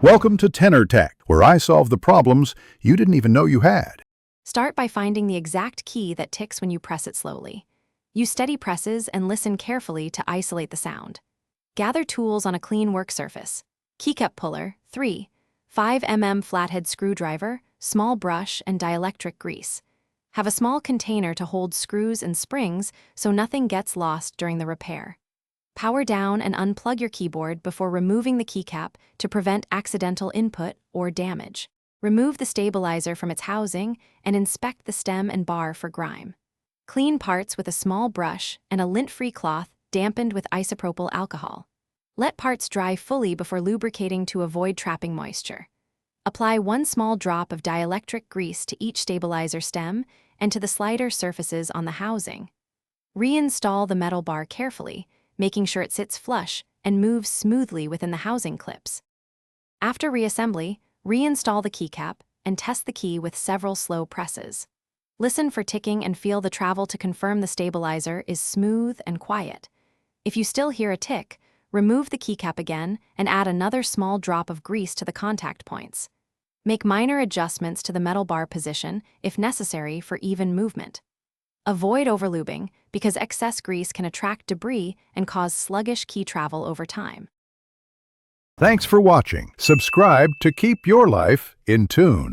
Welcome to Tenor Tech, where I solve the problems you didn't even know you had. Start by finding the exact key that ticks when you press it slowly. Use steady presses and listen carefully to isolate the sound. Gather tools on a clean work surface. Keycap puller, 3, 5 mm flathead screwdriver, small brush, and dielectric grease. Have a small container to hold screws and springs so nothing gets lost during the repair. Power down and unplug your keyboard before removing the keycap to prevent accidental input or damage. Remove the stabilizer from its housing and inspect the stem and bar for grime. Clean parts with a small brush and a lint-free cloth dampened with isopropyl alcohol. Let parts dry fully before lubricating to avoid trapping moisture. Apply 1 small drop of dielectric grease to each stabilizer stem and to the slider surfaces on the housing. Reinstall the metal bar carefully, making sure it sits flush and moves smoothly within the housing clips. After reassembly, reinstall the keycap and test the key with several slow presses. Listen for ticking and feel the travel to confirm the stabilizer is smooth and quiet. If you still hear a tick, remove the keycap again and add another small drop of grease to the contact points. Make minor adjustments to the metal bar position if necessary for even movement. Avoid overlubing because excess grease can attract debris and cause sluggish key travel over time. Thanks for watching. Subscribe to keep your life in tune.